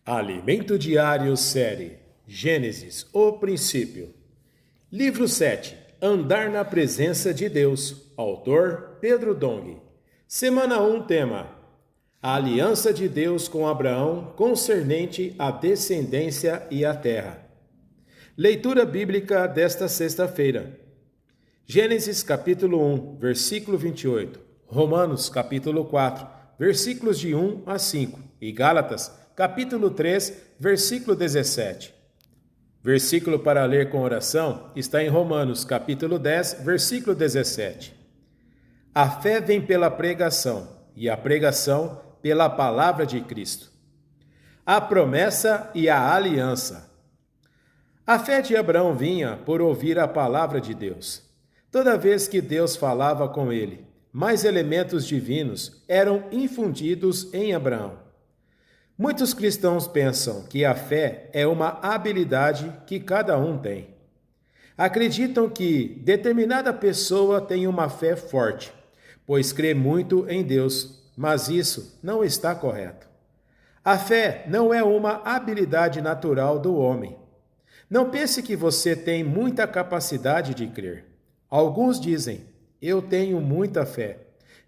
Alimento Diário Série Gênesis, o princípio. Livro 7. Andar na presença de Deus. Autor Pedro Dong. Semana 1, tema: a aliança de Deus com Abraão concernente à descendência e à terra. Leitura bíblica desta sexta-feira. Gênesis capítulo 1, versículo 28. Romanos capítulo 4, versículos de 1 a 5. E Gálatas capítulo 3, versículo 17. Versículo para ler com oração está em Romanos, capítulo 10, versículo 17. A fé vem pela pregação, e a pregação pela palavra de Cristo. A promessa e a aliança. A fé de Abraão vinha por ouvir a palavra de Deus. Toda vez que Deus falava com ele, mais elementos divinos eram infundidos em Abraão. Muitos cristãos pensam que a fé é uma habilidade que cada um tem. Acreditam que determinada pessoa tem uma fé forte, pois crê muito em Deus, mas isso não está correto. A fé não é uma habilidade natural do homem. Não pense que você tem muita capacidade de crer. Alguns dizem: eu tenho muita fé,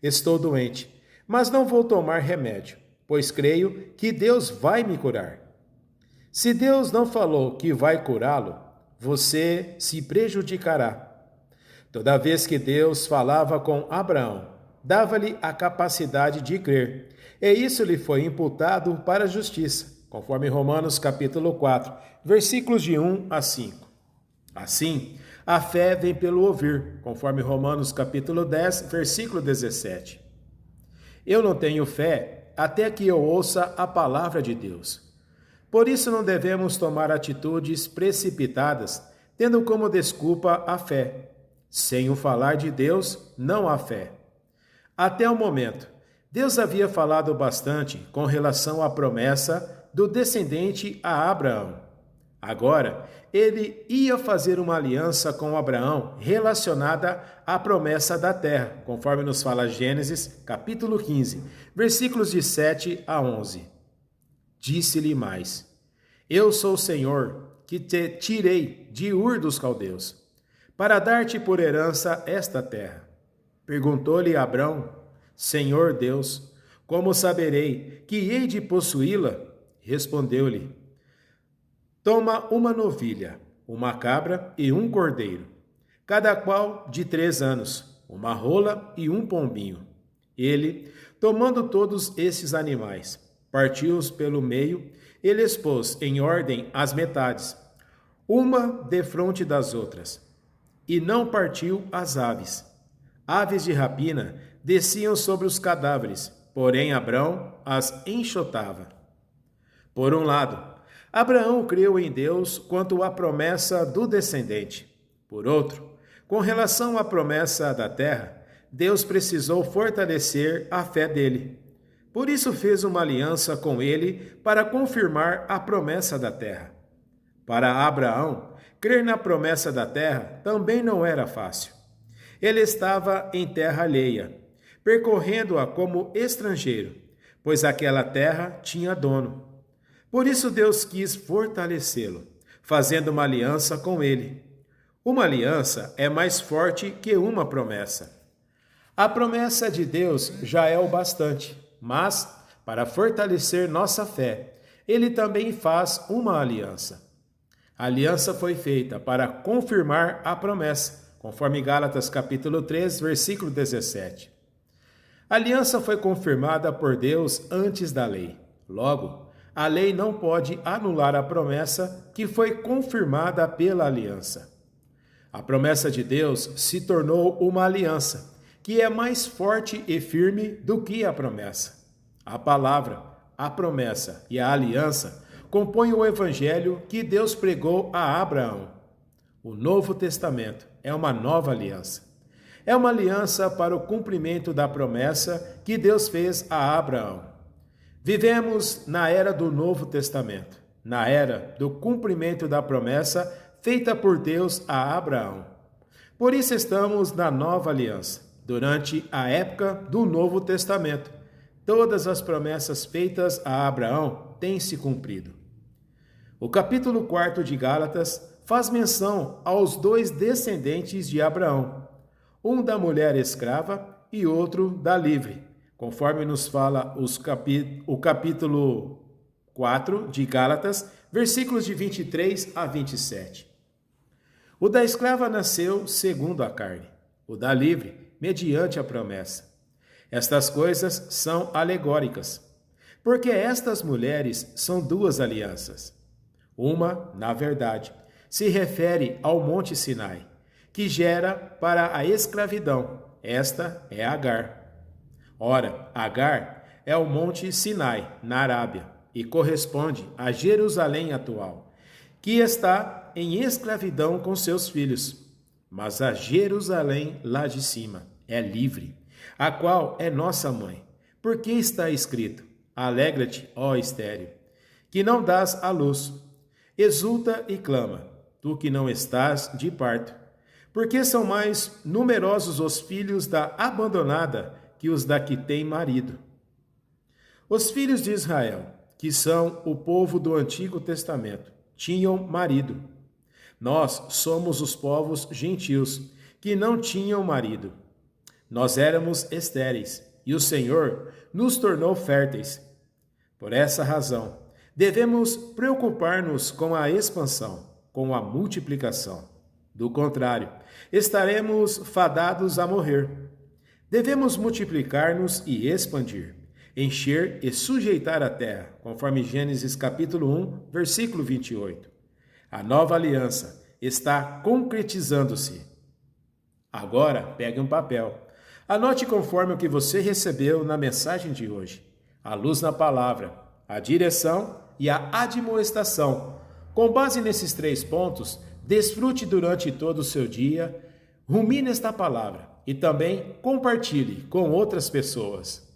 estou doente, mas não vou tomar remédio, pois creio que Deus vai me curar. Se Deus não falou que vai curá-lo, você se prejudicará. Toda vez que Deus falava com Abraão, dava-lhe a capacidade de crer, e isso lhe foi imputado para a justiça, conforme Romanos capítulo 4, versículos de 1 a 5. Assim, a fé vem pelo ouvir, conforme Romanos capítulo 10, versículo 17. Eu não tenho fé até que eu ouça a palavra de Deus. Por isso não devemos tomar atitudes precipitadas, tendo como desculpa a fé. Sem o falar de Deus, não há fé. Até o momento, Deus havia falado bastante com relação à promessa do descendente a Abraão. Agora, ele ia fazer uma aliança com Abraão relacionada à promessa da terra, conforme nos fala Gênesis, capítulo 15, versículos de 7 a 11. Disse-lhe mais: eu sou o Senhor, que te tirei de Ur dos Caldeus, para dar-te por herança esta terra. Perguntou-lhe Abrão: Senhor Deus, como saberei que hei de possuí-la? Respondeu-lhe: toma uma novilha, uma cabra e um cordeiro, cada qual de 3 anos, uma rola e um pombinho. Ele, tomando todos esses animais, partiu-os pelo meio e lhes pôs em ordem as metades, uma defronte das outras, e não partiu as aves. Aves de rapina desciam sobre os cadáveres, porém Abrão as enxotava. Por um lado, Abraão creu em Deus quanto à promessa do descendente. Por outro, com relação à promessa da terra, Deus precisou fortalecer a fé dele. Por isso fez uma aliança com ele para confirmar a promessa da terra. Para Abraão, crer na promessa da terra também não era fácil. Ele estava em terra alheia, percorrendo-a como estrangeiro, pois aquela terra tinha dono. Por isso Deus quis fortalecê-lo, fazendo uma aliança com ele. Uma aliança é mais forte que uma promessa. A promessa de Deus já é o bastante, mas, para fortalecer nossa fé, ele também faz uma aliança. A aliança foi feita para confirmar a promessa, conforme Gálatas capítulo 3, versículo 17. A aliança foi confirmada por Deus antes da lei. Logo, a lei não pode anular a promessa que foi confirmada pela aliança. A promessa de Deus se tornou uma aliança, que é mais forte e firme do que a promessa. A palavra, a promessa e a aliança compõem o evangelho que Deus pregou a Abraão. O Novo Testamento é uma nova aliança. É uma aliança para o cumprimento da promessa que Deus fez a Abraão. Vivemos na era do Novo Testamento, na era do cumprimento da promessa feita por Deus a Abraão. Por isso estamos na nova aliança, durante a época do Novo Testamento. Todas as promessas feitas a Abraão tem se cumprido. O capítulo 4 de Gálatas faz menção aos dois descendentes de Abraão, um da mulher escrava e outro da livre, conforme nos fala o capítulo 4 de Gálatas, versículos de 23 a 27. O da escrava nasceu segundo a carne, o da livre, mediante a promessa. Estas coisas são alegóricas, porque estas mulheres são duas alianças. Uma, na verdade, se refere ao Monte Sinai, que gera para a escravidão. Esta é Agar. Ora, Agar é o Monte Sinai, na Arábia, e corresponde a Jerusalém atual, que está em escravidão com seus filhos. Mas a Jerusalém lá de cima é livre, a qual é nossa mãe, porque está escrito: alegra-te, ó estéril, que não dás à luz, exulta e clama, tu que não estás de parto, porque são mais numerosos os filhos da abandonada que os da que tem marido. Os filhos de Israel, que são o povo do Antigo Testamento, tinham marido. Nós somos os povos gentios, que não tinham marido. Nós éramos estéreis, e o Senhor nos tornou férteis. Por essa razão, devemos preocupar-nos com a expansão, com a multiplicação. Do contrário, estaremos fadados a morrer. Devemos multiplicar-nos e expandir, encher e sujeitar a terra, conforme Gênesis capítulo 1, versículo 28. A nova aliança está concretizando-se. Agora, pegue um papel. Anote conforme o que você recebeu na mensagem de hoje. A luz na palavra, a direção e a admoestação. Com base nesses 3 pontos, desfrute durante todo o seu dia, rumine esta palavra e também compartilhe com outras pessoas.